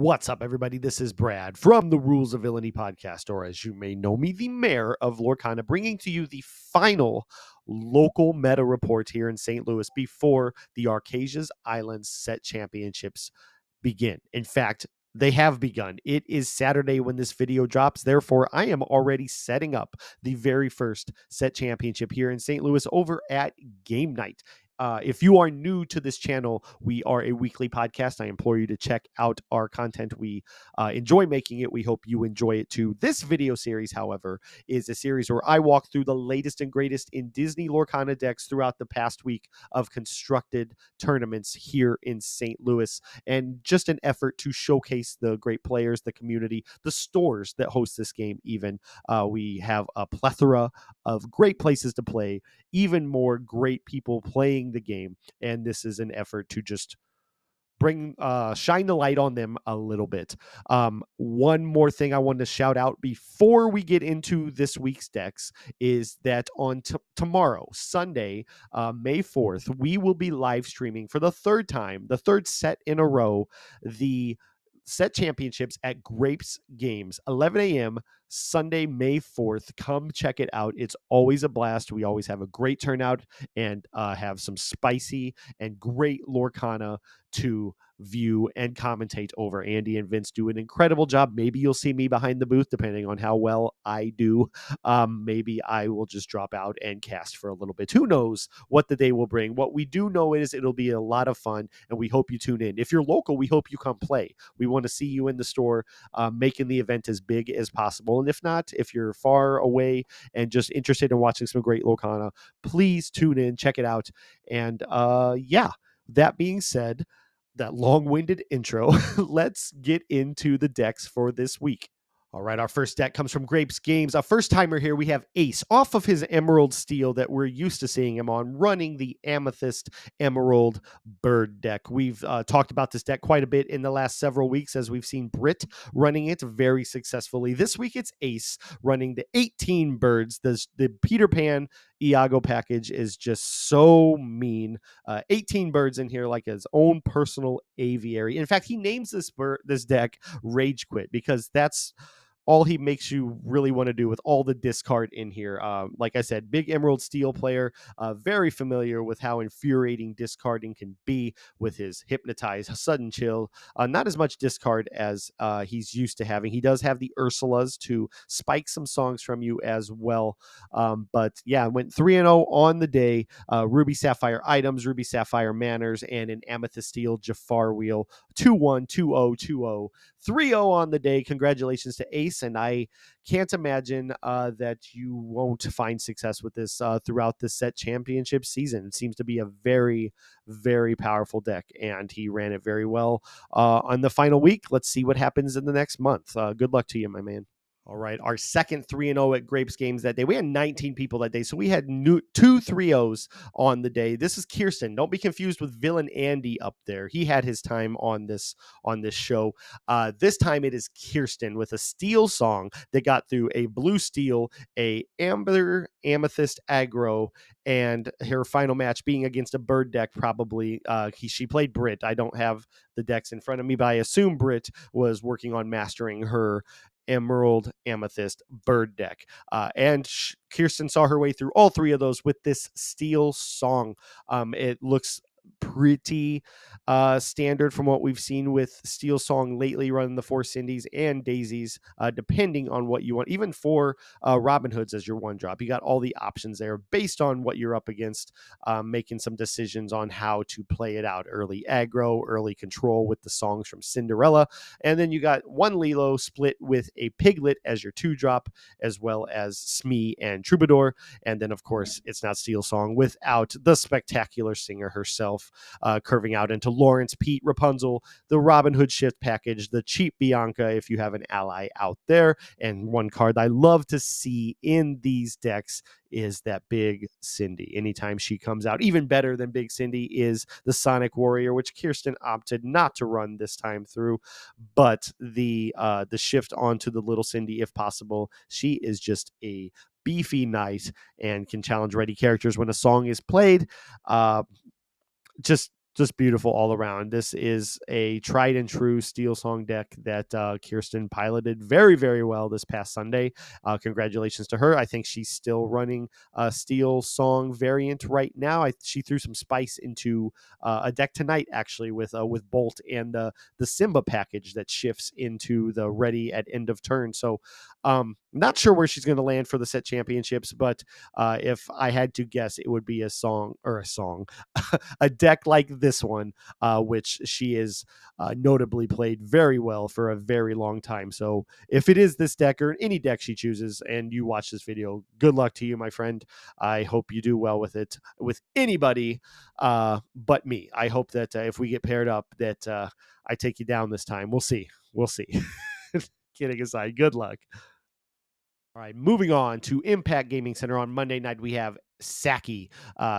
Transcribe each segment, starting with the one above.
What's up, everybody? This is Brad from the Rules of Villainy podcast, or as you may know me, the mayor of Lorcana, bringing to you the final local meta report here in St. Louis before the Arcasia's Islands Set Championships begin. In fact, they have begun. It is Saturday when this video drops. Therefore, I am already setting up the very first set championship here in St. Louis over at Game Night. If you are new to this channel, we are a weekly podcast. I implore you to check out our content. We enjoy making it. We hope you enjoy it too. This video series, however, is a series where I walk through the latest and greatest in Disney Lorcana decks throughout the past week of constructed tournaments here in St. Louis, and just an effort to showcase the great players, the community, the stores that host this game even. We have a plethora of great places to play, even more great people playing the game, and this is an effort to just shine the light on them a little bit. One more thing I wanted to shout out before we get into this week's decks is that on tomorrow, Sunday, May 4th, we will be live streaming for the third time, the third set in a row, the set championships at Grapes Games, 11 a.m. Sunday, May 4th. Come check it out. It's always a blast. We always have a great turnout and have some spicy and great Lorcana to view and commentate over. Andy and Vince do an incredible job. Maybe you'll see me behind the booth, depending on how well I do. Maybe I will just drop out and cast for a little bit. Who knows what the day will bring? What we do know is it'll be a lot of fun, and we hope you tune in. If you're local, we hope you come play. We want to see you in the store, making the event as big as possible. And if not, if you're far away and just interested in watching some great Lorcana, please tune in, check it out. And that being said, that long-winded intro, let's get into the decks for this week. All right, our first deck comes from Grapes Games. A first-timer here, we have Ace off of his Emerald Steel that we're used to seeing him on, running the Amethyst Emerald Bird deck. We've talked about this deck quite a bit in the last several weeks as we've seen Britt running it very successfully. This week, it's Ace running the 18 birds. The Peter Pan Iago package is just so mean. 18 birds in here like his own personal aviary. In fact, he names this deck Rage Quit because that's all he makes you really want to do with all the discard in here. Like I said, big Emerald Steel player, very familiar with how infuriating discarding can be with his Hypnotize, Sudden Chill. Not as much discard as he's used to having. He does have the Ursulas to spike some songs from you as well. But yeah, went 3-0 on the day. Ruby Sapphire items, Ruby Sapphire manners, and an Amethyst Steel Jafar wheel. 2-1, 2-0, 2-0. 3-0 on the day. Congratulations to Ace, and I can't imagine that you won't find success with this throughout the set championship season. It seems to be a very, very powerful deck, and he ran it very well on the final week. Let's see what happens in the next month. Good luck to you, my man. All right, our second 3-0 at Grapes Games that day. We had 19 people that day, so we had two 3-0s on the day. This is Kirsten. Don't be confused with Villain Andy up there. He had his time on this show. This time it is Kirsten with a steel song that got through a blue steel, a amber amethyst aggro, and her final match being against a bird deck. Probably she played Brit. I don't have the decks in front of me, but I assume Brit was working on mastering her Emerald Amethyst bird deck. And Kirsten saw her way through all three of those with this steel song. It looks pretty standard from what we've seen with Steel Song lately, running the 4 Cindy's and Daisies, depending on what you want. Even for Robin Hoods as your one drop, you got all the options there based on what you're up against, making some decisions on how to play it out. Early aggro, early control with the songs from Cinderella, and then you got one Lilo split with a Piglet as your 2-drop, as well as Smee and Troubadour. And then, of course, it's not Steel Song without the spectacular singer herself, curving out into Lawrence, Pete, Rapunzel, the Robin Hood shift package, the cheap Bianca if you have an ally out there. And one card I love to see in these decks is that Big Cindy. Anytime she comes out, even better than Big Cindy is the Sonic Warrior, which Kirsten opted not to run this time through, but the shift onto the Little Cindy if possible. She is just a beefy knight and can challenge ready characters when a song is played. Just just beautiful all around. This is a tried and true Steel Song deck that Kirsten piloted very, very well this past Sunday. Congratulations to her. I think she's still running a Steel Song variant right now. She threw some spice into a deck tonight, actually, with Bolt and the Simba package that shifts into the ready at end of turn. So not sure where she's going to land for the set championships, but if I had to guess, it would be a song, a deck like this one, which she is notably played very well for a very long time. So if it is this deck or any deck she chooses and you watch this video, good luck to you, my friend. I hope you do well with it, with anybody but me. I hope that if we get paired up, that I take you down this time. We'll see. We'll see. Kidding aside, good luck. All right, moving on to Impact Gaming Center on Monday night, we have Saki.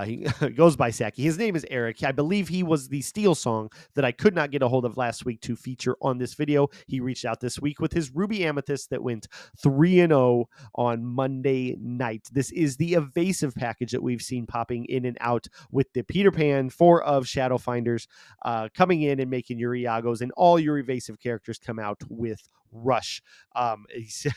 He goes by Saki. His name is Eric. I believe he was the Steel Song that I could not get a hold of last week to feature on this video. He reached out this week with his Ruby Amethyst that went 3-0 on Monday night. This is the evasive package that we've seen popping in and out with the Peter Pan, 4 of Shadow Finders, coming in and making your Iagos, and all your evasive characters come out with Rush.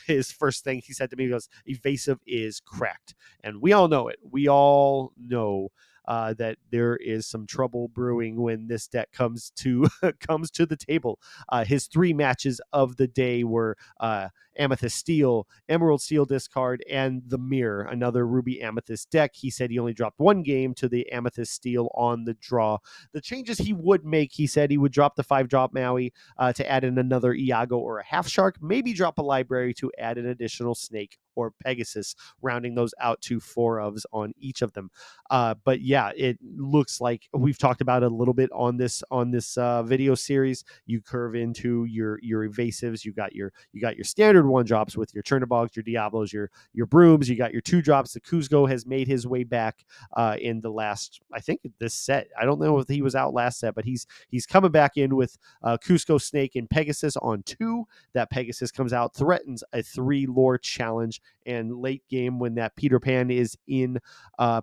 His first thing he said to me was, evasive is cracked. And we all know it. We all know that there is some trouble brewing when this deck comes to comes to the table. His 3 matches of the day were Amethyst Steel, Emerald Steel discard, and the Mirror, another Ruby Amethyst deck. He said he only dropped 1 game to the Amethyst Steel on the draw. The changes he would make, he said he would drop the 5-drop Maui to add in another Iago or a Half Shark, maybe drop a library to add an additional Snake or Pegasus, rounding those out to 4 ofs on each of them. But yeah, it looks like we've talked about it a little bit on this video series. You curve into your evasives. You got your standard 1-drops with your Chernobyls, your Diablos, your Brooms. You got your 2-drops. The Kuzco has made his way back in the last, I think, this set. I don't know if he was out last set, but he's coming back in with Kuzco, Snake, and Pegasus on 2. That Pegasus comes out, threatens a 3 lore challenge, and late game when that Peter Pan is in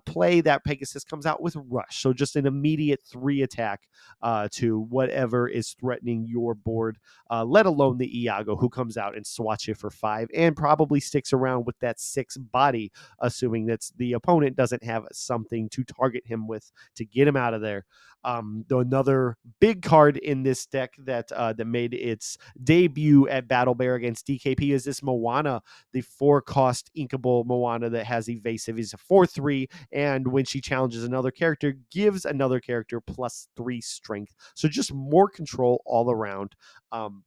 play, that Pegasus comes out with Rush. So just an immediate 3 attack to whatever is threatening your board, let alone the Iago, who comes out and swats you for 5 and probably sticks around with that 6 body, assuming that the opponent doesn't have something to target him with to get him out of there. Another big card in this deck that made its debut at Battle Bear against DKP is this Moana, the 4-cost inkable Moana that has evasive. Is a 4/3, and when she challenges another character, gives another character +3 strength. So just more control all around.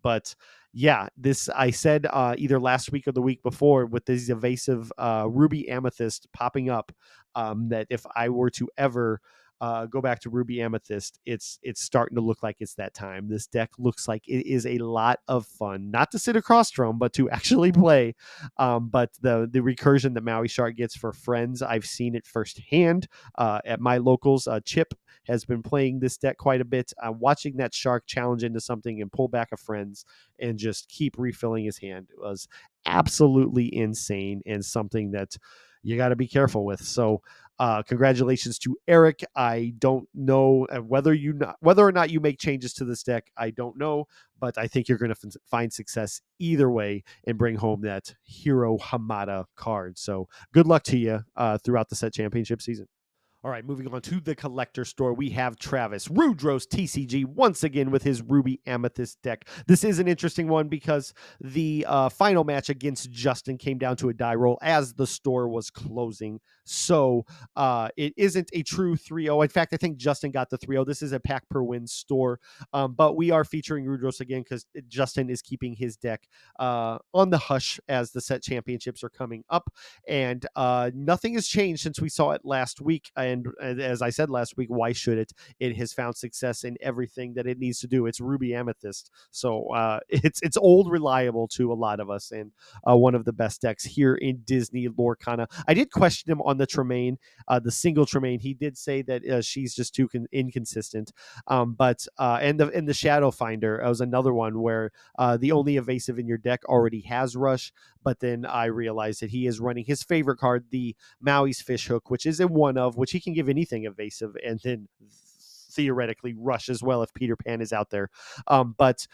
But yeah, this I said either last week or the week before with these evasive Ruby Amethyst popping up, that if I were to ever go back to Ruby Amethyst, it's starting to look like it's that time. This deck looks like it is a lot of fun, not to sit across from, but to actually play. But the recursion that Maui Shark gets for friends, I've seen it firsthand at my locals. Chip has been playing this deck quite a bit. Watching that shark challenge into something and pull back a friends and just keep refilling his hand was absolutely insane, and something that you got to be careful with. So congratulations to Eric. I don't know whether or not you make changes to this deck. I don't know, but I think you're going to find success either way and bring home that Hero Hamada card. So good luck to you throughout the set championship season. All right, moving on to the collector store, we have Travis Rudros TCG once again with his Ruby Amethyst deck. This is an interesting one because the final match against Justin came down to a die roll as the store was closing. So it isn't a true 3-0. In fact, I think Justin got the 3-0. This is a pack per win store. But we are featuring Rudros again because Justin is keeping his deck on the hush as the set championships are coming up. And nothing has changed since we saw it last week. And as I said last week, why should it? It has found success in everything that it needs to do. It's Ruby Amethyst. So it's old, reliable to a lot of us, and one of the best decks here in Disney Lorcana. I did question him on the Tremaine, the single Tremaine. He did say that she's just too inconsistent. But the Shadow Finder was another one where the only evasive in your deck already has Rush. But then I realized that he is running his favorite card, the Maui's Fishhook, which is a 1 of, which he can give anything evasive and then theoretically rush as well if Peter Pan is out there. But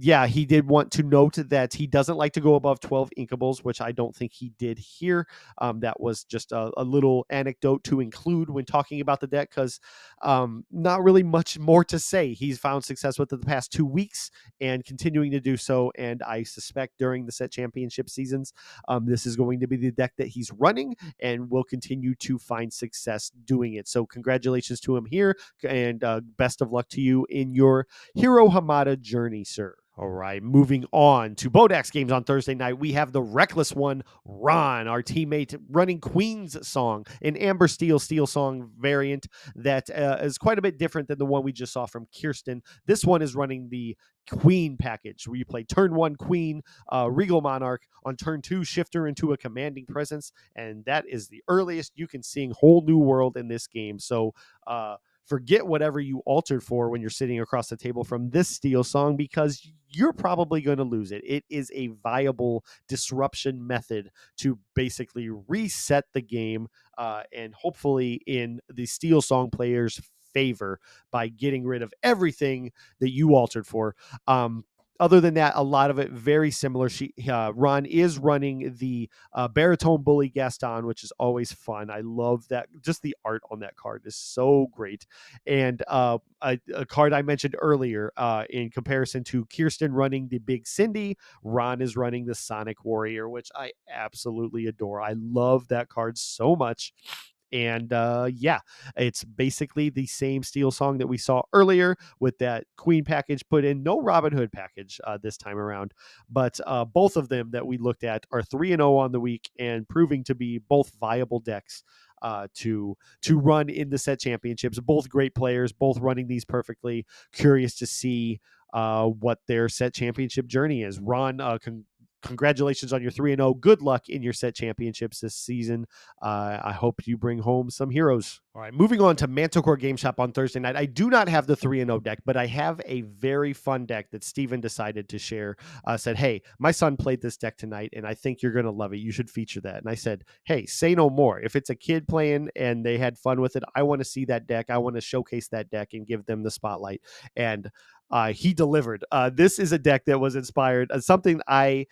yeah, he did want to note that he doesn't like to go above 12 inkables, which I don't think he did here. That was just a little anecdote to include when talking about the deck, because not really much more to say. He's found success with it the past 2 weeks and continuing to do so. And I suspect during the set championship seasons, this is going to be the deck that he's running and will continue to find success doing it. So congratulations to him here, and best of luck to you in your Hero Hamada journey, sir. All right, moving on to Bodachs Games on Thursday night. We have the reckless one, Ron, our teammate, running Queen's Song, an Amber Steel Song variant that is quite a bit different than the one we just saw from Kirsten. This one is running the Queen package, where you play turn 1 Queen, Regal Monarch, on turn 2 Shifter into a commanding presence, and that is the earliest you can sing Whole New World in this game. So forget whatever you altered for when you're sitting across the table from this Steel Song, because you're probably going to lose it. It is a viable disruption method to basically reset the game, and hopefully in the Steel Song players' favor by getting rid of everything that you altered for. Other than that, a lot of it very similar. Ron is running the Baritone Bully Gaston, which is always fun. I love that. Just the art on that card is so great. And a card I mentioned earlier, in comparison to Kirsten running the Big Cindy, Ron is running the Sonic Warrior, which I absolutely adore. I love that card so much. And yeah, it's basically the same Steel Song that we saw earlier with that Queen package put in. No Robin Hood package this time around, but both of them that we looked at are 3-0 on the week and proving to be both viable decks to run in the set championships. Both great players, both running these perfectly. Curious to see what their set championship journey is. Ron, congratulations on your 3-0. Good luck in your set championships this season. I hope you bring home some heroes. All right, moving on to Manticore Game Shop on Thursday night. I do not have the 3-0 deck, but I have a very fun deck that Steven decided to share. Said, hey, my son played this deck tonight, and I think you're going to love it. You should feature that. And I said, hey, say no more. If it's a kid playing and they had fun with it, I want to see that deck. I want to showcase that deck and give them the spotlight. And he delivered. This is a deck that was inspired, something I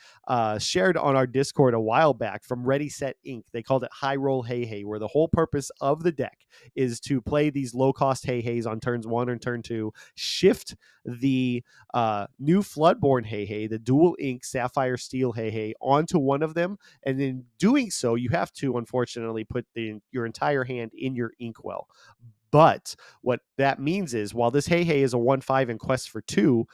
shared on our Discord a while back from Ready Set Inc. They called it High Roll Hey Hey, where the whole purpose of the deck is to play these low cost Hey Heys on turns 1 and turn 2, shift the new Floodborn Hey Hey, the dual ink Sapphire Steel Hey Hey, onto one of them, and in doing so, you have to unfortunately put your entire hand in your inkwell. But what that means is, while this Hey Hey is a 1/5 and quest for 2,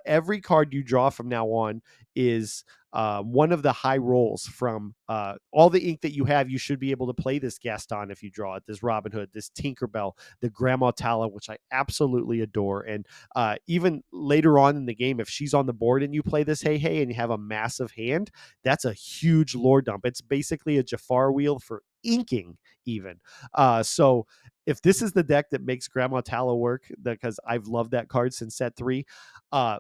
every card you draw from now on is one of the high rolls from all the ink that you have. You should be able to play this Gaston if you draw it, this Robin Hood, this Tinkerbell, the Grandma Tala, which I absolutely adore. And even later on in the game, if she's on the board and you play this Hey Hey and you have a massive hand, that's a huge lore dump. It's basically a Jafar wheel for inking even. So if this is the deck that makes Grandma Tala work, because I've loved that card since set 3,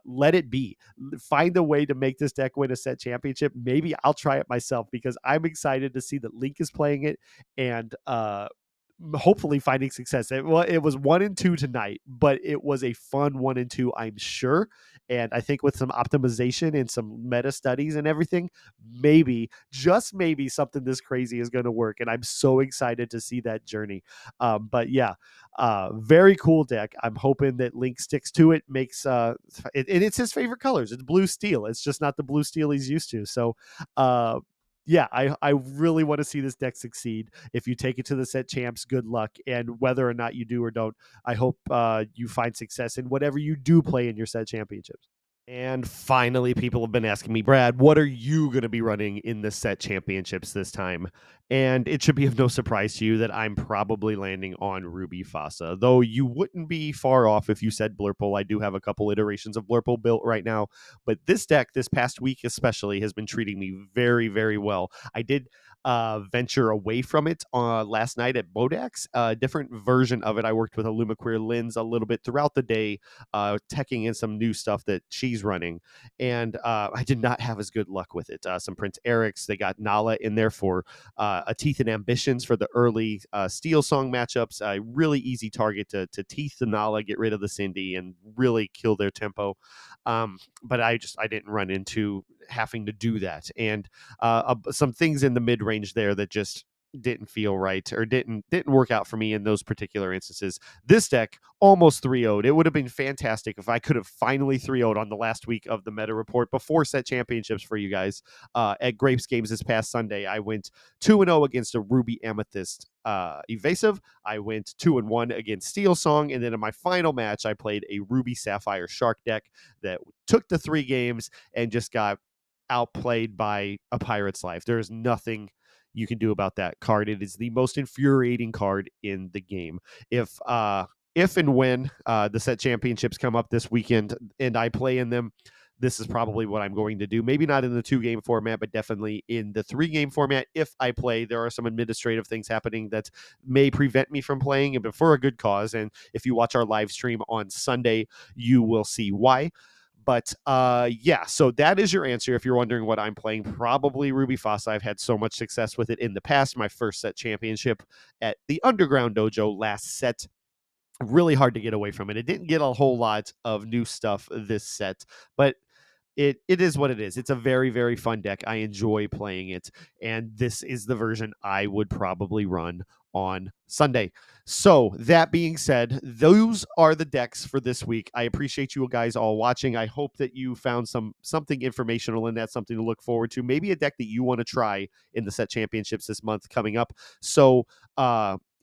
let it be. Find a way to make this deck win a set championship. Maybe I'll try it myself, because I'm excited to see that Linc is playing it and hopefully finding success. It was 1 and 2 tonight, but it was a fun 1 and 2, I'm sure. And I think with some optimization and some meta studies and everything, maybe, just maybe, something this crazy is going to work. And I'm so excited to see that journey. But yeah, very cool deck. I'm hoping that Linc sticks to it, makes and it's his favorite colors. It's blue steel. It's just not the blue steel he's used to. So yeah, I really want to see this deck succeed. If you take it to the set champs, good luck. And whether or not you do or don't, I hope you find success in whatever you do play in your set championships. And finally, people have been asking me, Brad, what are you going to be running in the set championships this time? And it should be of no surprise to you that I'm probably landing on Ruby Fossa, though you wouldn't be far off if you said Blurple. I do have a couple iterations of Blurple built right now, but this deck, this past week especially, has been treating me very, very well. venture away from it last night at Bodachs. A different version of it. I worked with a Lumaqueer Lens a little bit throughout the day, teching in some new stuff that she's running, and I did not have as good luck with it. Some Prince Erics, they got Nala in there for a Teeth and Ambitions for the early Steel Song matchups. A really easy target to Teeth the Nala, get rid of the Cindy, and really kill their tempo. But I didn't run into having to do that, and some things in the mid range there that just didn't feel right or didn't work out for me in those particular instances. This deck almost 3-0'd. It would have been fantastic if I could have finally 3-0'd on the last week of the meta report before set championships for you guys. At Grapes Games this past Sunday, I went 2-0 against a Ruby Amethyst Evasive. I went 2-1 against Steel Song, and then in my final match, I played a Ruby Sapphire Shark deck that took the 3 games and just got outplayed by a Pirate's Life. There is nothing you can do about that card. It is the most infuriating card in the game. If and when the set championships come up this weekend and I play in them, this is probably what I'm going to do. Maybe not in the 2-game format, but definitely in the 3-game format. If I play, there are some administrative things happening that may prevent me from playing, but for a good cause. And if you watch our live stream on Sunday, you will see why. But yeah, so that is your answer. If you're wondering what I'm playing, probably Ruby Fossa. I've had so much success with it in the past. My first set championship at the Underground Dojo last set. Really hard to get away from it. It didn't get a whole lot of new stuff this set, but it is what it is. It's a very, very fun deck. I enjoy playing it, and this is the version I would probably run on Sunday. So that being said, those are the decks for this week. I appreciate you guys all watching. I hope that you found something informational in that, something to look forward to, maybe a deck that you want to try in the set championships this month coming up. So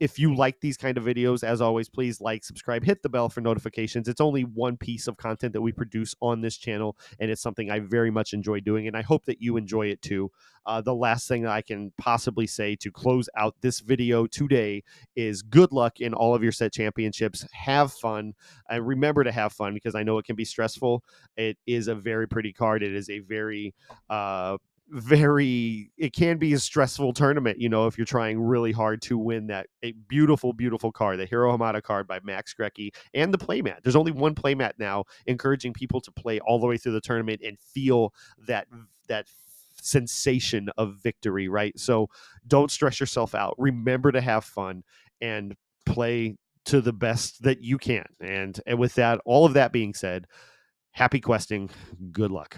if you like these kind of videos, as always, please like, subscribe, hit the bell for notifications. It's only one piece of content that we produce on this channel, and it's something I very much enjoy doing, and I hope that you enjoy it too. The last thing that I can possibly say to close out this video today is good luck in all of your set championships. Have fun, and remember to have fun, because I know it can be stressful. It is a very pretty card. It is a very it can be a stressful tournament, if you're trying really hard to win a beautiful card, the Hero Hamada card by Max Grecki, and the playmat. There's only one playmat now, encouraging people to play all the way through the tournament and feel that sensation of victory, right? So don't stress yourself out. Remember to have fun and play to the best that you can. And with that, all of that being said, happy questing. Good luck.